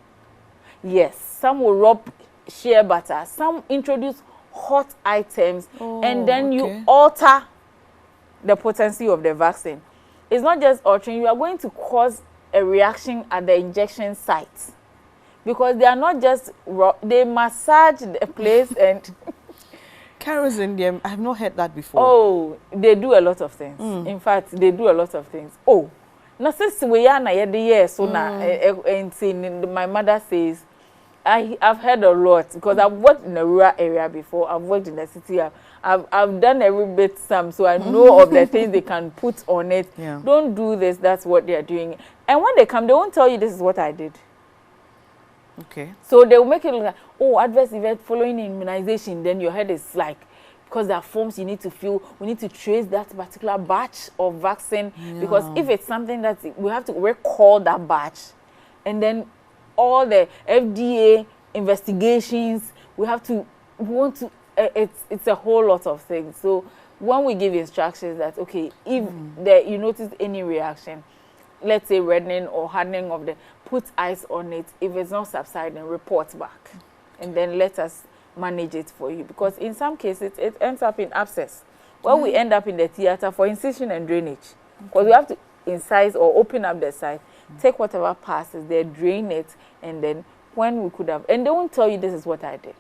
Yes, some will rub shea butter. Some introduce hot items, and then you alter the potency of the vaccine. It's not just altering, you are going to cause a reaction at the injection site. Because they are not just, they massage the place and... Kerosene, I have not heard that before. Oh, they do a lot of things. In fact, they do a lot of things. Oh, now since we are na so now, and my mother says, I've heard a lot because I've worked in a rural area before. I've worked in the city. I've done every bit some, so I know of the things they can put on it. Don't do this. That's what they are doing. And when they come, they won't tell you this is what I did. So they will make it look like, oh, adverse event following immunization. Then your head is like, because there are forms you need to fill. We need to trace that particular batch of vaccine. Because if it's something that we have to recall that batch, and then all the FDA investigations, it's a whole lot of things. So when we give instructions that, okay, if you notice any reaction, let's say reddening or hardening of the, put ice on it. If it's not subsiding, report back. and then let us manage it for you. Because in some cases, it ends up in abscess, where we end up in the theater for incision and drainage. Because we have to incise or open up the site, take whatever passes there, drain it, and then when we could have, and they won't tell you this is what I did.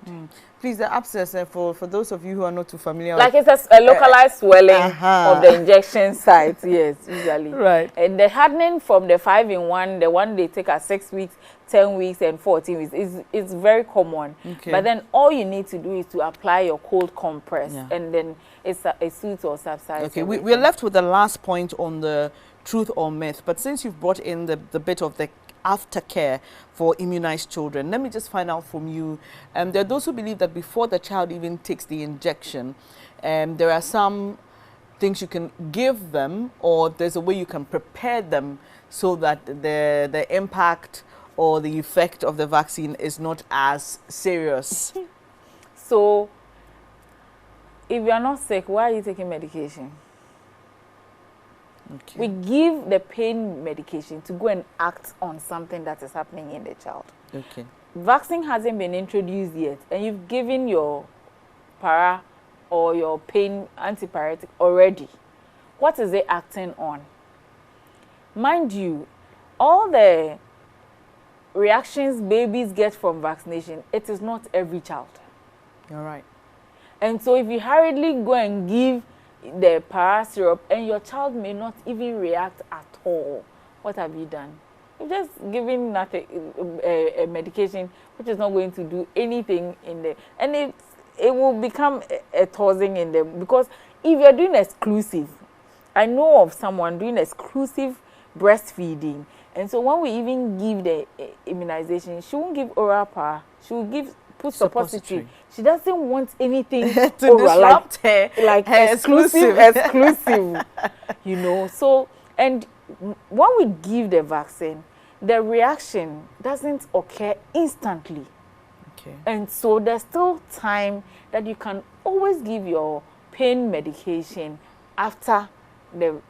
Please, the abscess, for those of you who are not too familiar like with, it's a localized swelling of the injection site, yes, usually. Right. And the hardening from the 5-in-1, the one they take at 6 weeks, 10 weeks, and 14 weeks, is very common. Okay. But then all you need to do is to apply your cold compress, and then it suits or subsides. Okay, we're left with the last point on the truth or myth. But since you've brought in the bit of the aftercare for immunized children, let me just find out from you. There are those who believe that before the child even takes the injection, there are some things you can give them, or there's a way you can prepare them so that the impact or the effect of the vaccine is not as serious. So, if you are not sick, why are you taking medication? Okay. We give the pain medication to go and act on something that is happening in the child. Okay. Vaccine hasn't been introduced yet, and you've given your para or your pain antipyretic already. What is it acting on? Mind you, all the reactions babies get from vaccination, it is not every child. You're right. And so if you hurriedly go and give the para syrup and your child may not even react at all, what have you done? You've just given nothing, a medication which is not going to do anything in there, and it will become a tossing in them. Because if you're doing exclusive, I know of someone doing exclusive breastfeeding, and so when we even give the immunization, she won't give oral para, she will put suppository. She doesn't want anything to oral, disrupt her exclusive, you know. So, and when we give the vaccine, the reaction doesn't occur instantly. Okay. And so there's still time that you can always give your pain medication after the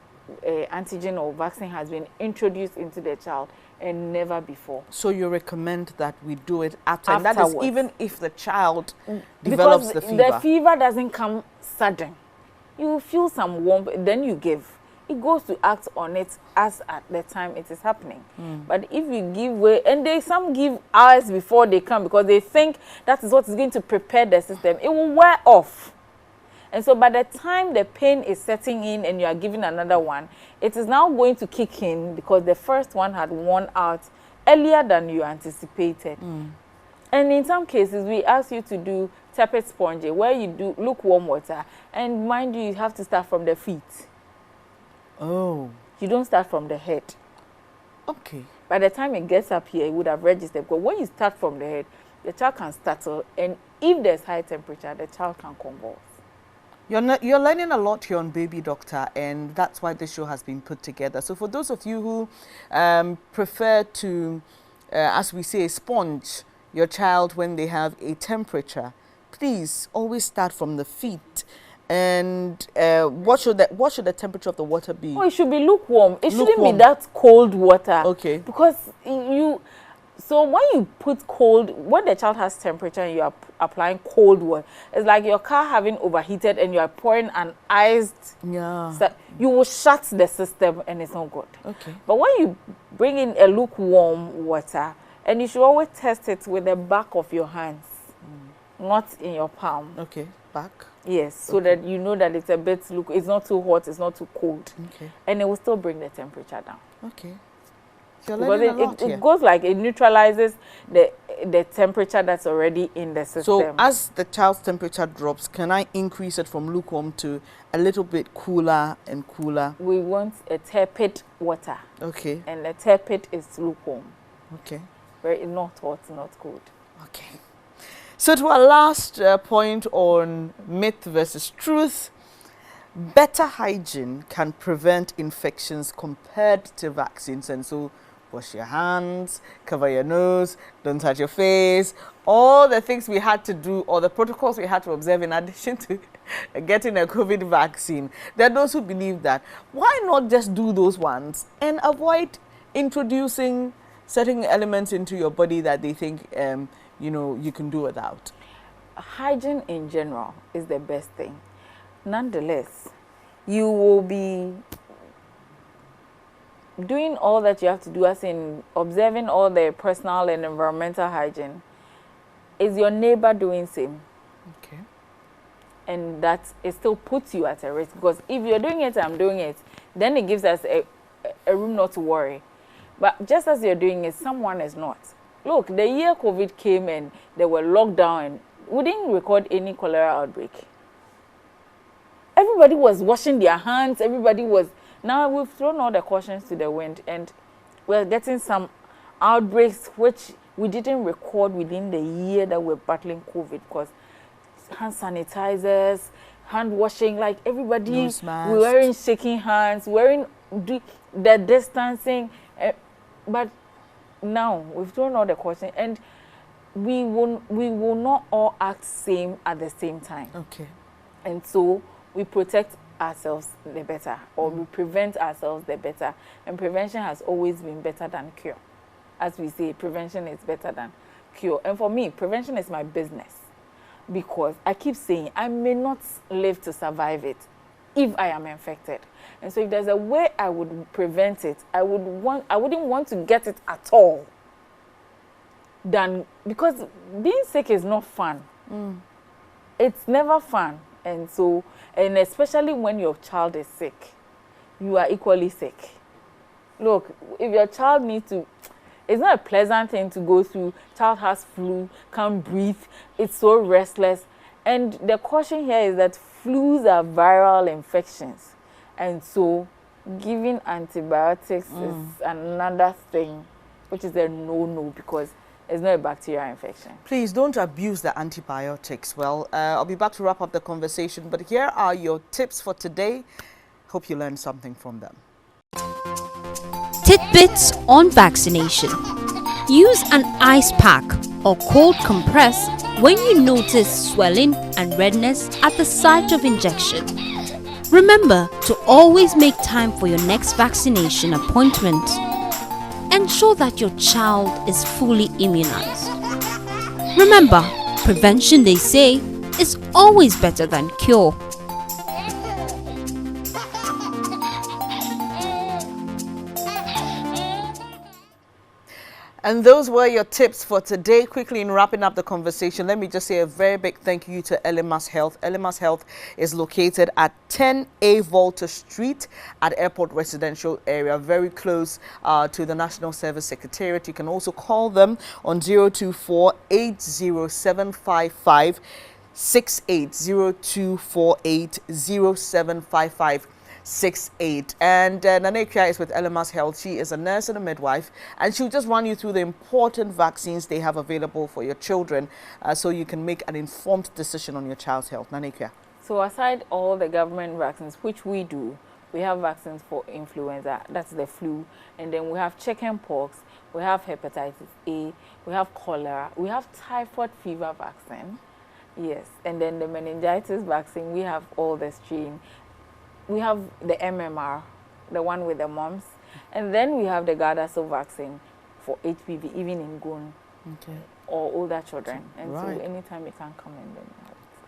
antigen or vaccine has been introduced into the child, and never before. So you recommend that we do it after, and that is even if the child develops the fever? The fever doesn't come sudden. You feel some warmth, then you give. It goes to act on it as at the time it is happening. But if you give way, and some give hours before they come because they think that is what is going to prepare the system, it will wear off. And so by the time the pain is setting in and you are giving another one, it is now going to kick in because the first one had worn out earlier than you anticipated. And in some cases, we ask you to do tepid sponge, where you do lukewarm water. And mind you, you have to start from the feet. Oh. You don't start from the head. Okay. By the time it gets up here, it would have registered. Because when you start from the head, the child can startle. And if there's high temperature, the child can convulse. You're learning a lot here on Baby Doctor, and that's why this show has been put together. So for those of you who prefer to, as we say, sponge your child when they have a temperature, please always start from the feet. And what should the temperature of the water be? Oh, it should be lukewarm. It shouldn't be that cold water. Okay. Because so when you put cold, when the child has temperature and you are applying cold water, it's like your car having overheated and you are pouring an iced. Yeah. So you will shut the system and it's not good. Okay. But when you bring in a lukewarm water, and you should always test it with the back of your hands, not in your palm. Okay. Back. Yes, so that you know that it's a bit it's not too hot, it's not too cold. Okay. And it will still bring the temperature down. Okay. You're learning a lot here. It goes like it neutralizes the temperature that's already in the system. So as the child's temperature drops, can I increase it from lukewarm to a little bit cooler and cooler? We want a tepid water. Okay. And the tepid is lukewarm. Okay. Very not hot, not cold. Okay. So to our last point on myth versus truth, better hygiene can prevent infections compared to vaccines. And so wash your hands, cover your nose, don't touch your face, all the things we had to do, or the protocols we had to observe in addition to getting a COVID vaccine. There are those who believe that. Why not just do those ones and avoid introducing certain elements into your body that they think you can do without? Hygiene in general is the best thing. Nonetheless, you will be doing all that you have to do, as in observing all the personal and environmental hygiene. Is your neighbor doing same? Okay. And that it still puts you at a risk, because if you're doing it, I'm doing it, then it gives us a room not to worry. But just as you're doing it, someone is not. Look, the year COVID came and they were locked down, and we didn't record any cholera outbreak. Everybody was washing their hands. Everybody was. Now we've thrown all the cautions to the wind, and we're getting some outbreaks which we didn't record within the year that we're battling COVID, because hand sanitizers, hand washing, like everybody, we're wearing shaking hands, wearing the distancing. But now we've thrown all the caution, and we will not all act same at the same time. Okay. And so we protect ourselves the better, or we prevent ourselves the better. And prevention has always been better than cure. As we say, prevention is better than cure. And for me, prevention is my business, because I keep saying I may not live to survive it if I am infected. And so if there's a way I would prevent it, I wouldn't want to get it at all. Because being sick is not fun. It's never fun. And so, and especially when your child is sick, you are equally sick. Look, if your child needs to, it's not a pleasant thing to go through. Child has flu, can't breathe, it's so restless. And the caution here is that flus are viral infections. And so giving antibiotics is another thing, which is a no-no, because it's not a bacterial infection. Please don't abuse the antibiotics. Well, I'll be back to wrap up the conversation, but here are your tips for today. Hope you learned something from them. Tidbits on vaccination. Use an ice pack or cold compress when you notice swelling and redness at the site of injection. Remember to always make time for your next vaccination appointment. Ensure that your child is fully immunized. Remember, prevention, they say, is always better than cure. And those were your tips for today. Quickly, in wrapping up the conversation, let me just say a very big thank you to Elimas Health. Elimas Health is located at 10A Volta Street at Airport Residential Area, very close to the National Service Secretariat. You can also call them on 024-8075568, 024-8075568. And Nanekia is with Elimas Health. She is a nurse and a midwife, and she'll just run you through the important vaccines they have available for your children, so you can make an informed decision on your child's health. Nanekia. So aside all the government vaccines, which we do, we have vaccines for influenza, that's the flu, and then we have chickenpox, we have hepatitis A, we have cholera, we have typhoid fever vaccine, yes, and then the meningitis vaccine, we have all the strain. We have the MMR, the one with the mumps, and then we have the Gardasil vaccine for HPV, even in grown or older children. And so anytime you can come in, then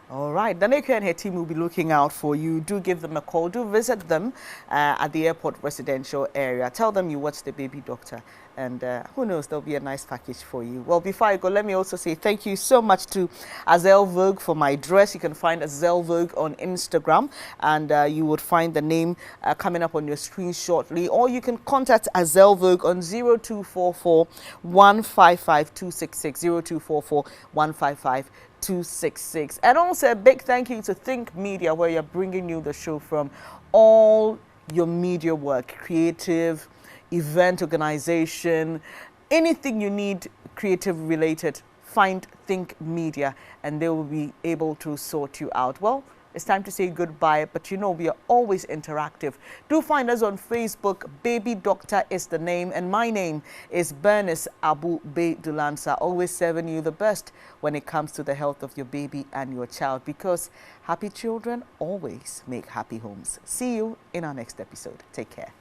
all right, Daneka and her team will be looking out for you. Do give them a call. Do visit them at the Airport Residential Area. Tell them you watch the baby doctor, and who knows, there'll be a nice package for you. Well, before I go, let me also say thank you so much to Azel Vogue for my dress. You can find Azel Vogue on Instagram, and you would find the name coming up on your screen shortly. Or you can contact Azel Vogue on 0244 155 266, 0244 155 266. And also a big thank you to Think Media, where you're bringing you the show from all your media work, creative, event organization, anything you need creative related, find Think Media and they will be able to sort you out. Well, it's time to say goodbye, but you know we are always interactive. Do find us on Facebook. Baby Doctor is the name, and my name is Bernice Abu-Be-Dulansa, always serving you the best when it comes to the health of your baby and your child, because happy children always make happy homes. See you in our next episode. Take care.